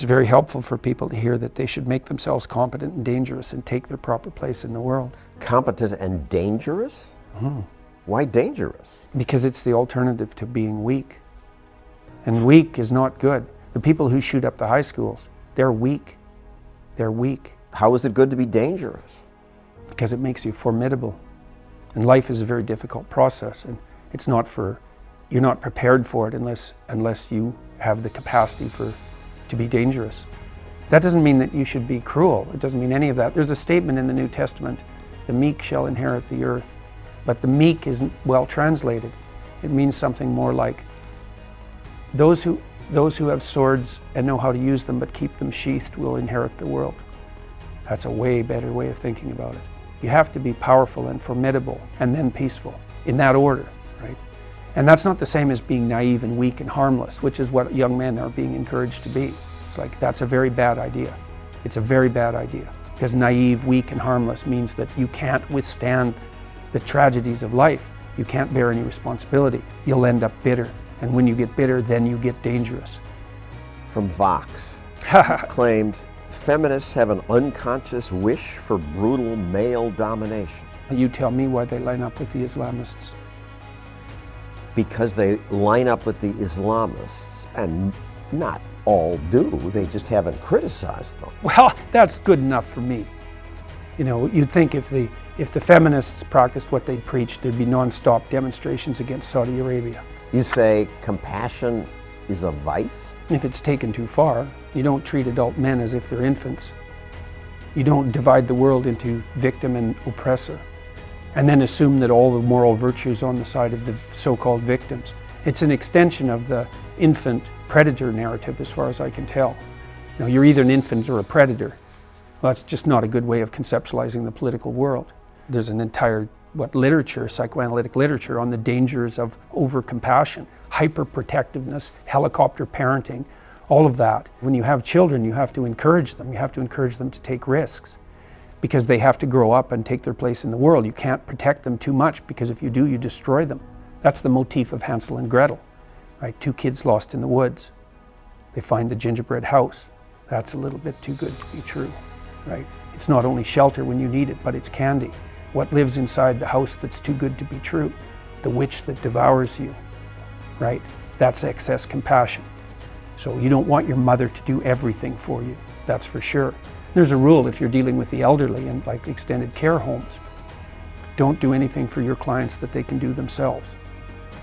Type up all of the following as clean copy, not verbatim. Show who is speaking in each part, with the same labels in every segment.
Speaker 1: very helpful for people to hear that they should make themselves competent and dangerous and take their proper place in the world.
Speaker 2: Competent and dangerous? Why dangerous?
Speaker 1: Because it's the alternative to being weak. And weak is not good. The people who shoot up the high schools, they're weak. They're weak.
Speaker 2: How is it good to be dangerous?
Speaker 1: Because it makes you formidable. And life is a very difficult process, and it's not for, you're not prepared for it unless you have the capacity to be dangerous. That doesn't mean that you should be cruel. It doesn't mean any of that. There's a statement in the New Testament, the meek shall inherit the earth. But the meek isn't well translated. It means something more like those who have swords and know how to use them but keep them sheathed will inherit the world. That's a way better way of thinking about it. You have to be powerful and formidable and then peaceful, in that order, right? And that's not the same as being naive and weak and harmless, which is what young men are being encouraged to be. It's like, that's a very bad idea. It's a very bad idea. Because naive, weak, and harmless means that you can't withstand the tragedies of life. You can't bear any responsibility. You'll end up bitter. And when you get bitter, then you get dangerous.
Speaker 2: From Vox, you've claimed feminists have an unconscious wish for brutal male domination.
Speaker 1: You tell me why they line up with the Islamists.
Speaker 2: Because they line up with the Islamists, and not all do, they just haven't criticized them.
Speaker 1: Well, that's good enough for me. You know, you'd think if the feminists practiced what they preached, there'd be non-stop demonstrations against Saudi Arabia.
Speaker 2: You say compassion is a vice?
Speaker 1: If it's taken too far, you don't treat adult men as if they're infants. You don't divide the world into victim and oppressor, and then assume that all the moral virtue is on the side of the so-called victims. It's an extension of the infant predator narrative, as far as I can tell. You know, you're either an infant or a predator. Well, that's just not a good way of conceptualizing the political world. There's an entire literature, psychoanalytic literature, on the dangers of over-compassion, hyper-protectiveness, helicopter parenting, all of that. When you have children, you have to encourage them. You have to encourage them to take risks because they have to grow up and take their place in the world. You can't protect them too much because if you do, you destroy them. That's the motif of Hansel and Gretel, right? Two kids lost in the woods. They find the gingerbread house. That's a little bit too good to be true, right? It's not only shelter when you need it, but it's candy. What lives inside the house that's too good to be true? The witch that devours you, right? That's excess compassion. So you don't want your mother to do everything for you, that's for sure. There's a rule if you're dealing with the elderly in like extended care homes. Don't do anything for your clients that they can do themselves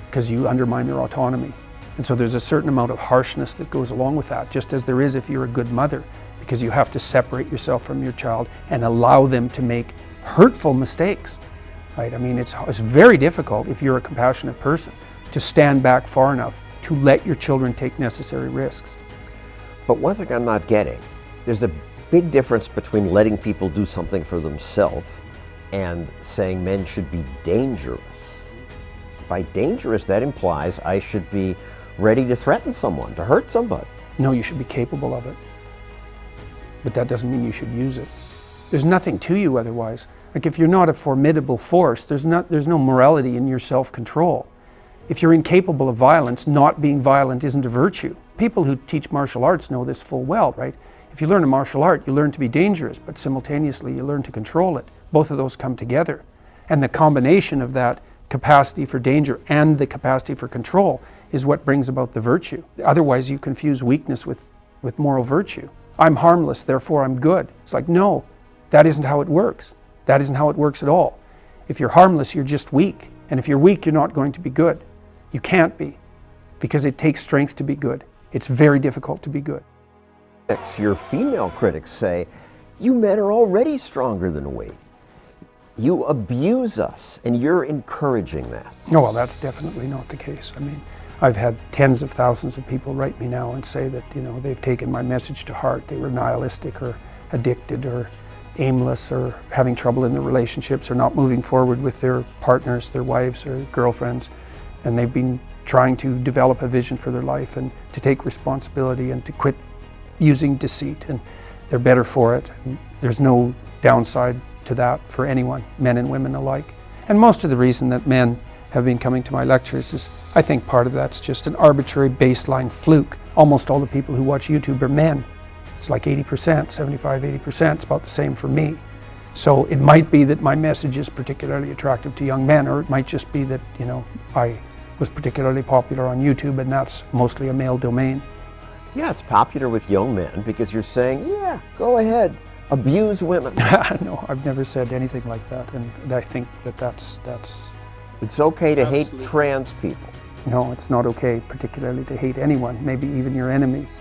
Speaker 1: because you undermine their autonomy. And so there's a certain amount of harshness that goes along with that, just as there is if you're a good mother, because you have to separate yourself from your child and allow them to make hurtful mistakes, right? I mean, it's very difficult if you're a compassionate person to stand back far enough to let your children take necessary risks.
Speaker 2: But one thing I'm not getting, there's a big difference between letting people do something for themselves and saying men should be dangerous. By dangerous, that implies I should be ready to threaten someone, to hurt somebody.
Speaker 1: No, you should be capable of it. But that doesn't mean you should use it. There's nothing to you otherwise. Like if you're not a formidable force, there's no morality in your self-control. If you're incapable of violence, not being violent isn't a virtue. People who teach martial arts know this full well, right? If you learn a martial art, you learn to be dangerous, but simultaneously you learn to control it. Both of those come together. And the combination of that capacity for danger and the capacity for control is what brings about the virtue. Otherwise you confuse weakness with moral virtue. I'm harmless, therefore I'm good. It's like, no, that isn't how it works. That isn't how it works at all. If you're harmless, you're just weak. And if you're weak, you're not going to be good. You can't be, because it takes strength to be good. It's very difficult to be good.
Speaker 2: Your female critics say, you men are already stronger than we. You abuse us, and you're encouraging that.
Speaker 1: No, well, that's definitely not the case. I mean, I've had tens of thousands of people write me now and say that, you know, they've taken my message to heart. They were nihilistic or addicted or aimless or having trouble in their relationships or not moving forward with their partners, their wives or girlfriends. And they've been trying to develop a vision for their life and to take responsibility and to quit using deceit, and they're better for it. And there's no downside to that for anyone, men and women alike. And most of the reason that men have been coming to my lectures is, I think part of that's just an arbitrary baseline fluke. Almost all the people who watch YouTube are men. It's like 80%, 75, 80%. It's about the same for me. So it might be that my message is particularly attractive to young men, or it might just be that, you know, I was particularly popular on YouTube and that's mostly a male domain.
Speaker 2: Yeah, it's popular with young men because you're saying, yeah, go ahead, abuse women.
Speaker 1: No, I've never said anything like that, and I think that that's
Speaker 2: It's okay to hate trans people.
Speaker 1: no, it's not okay particularly to hate anyone, maybe even your enemies.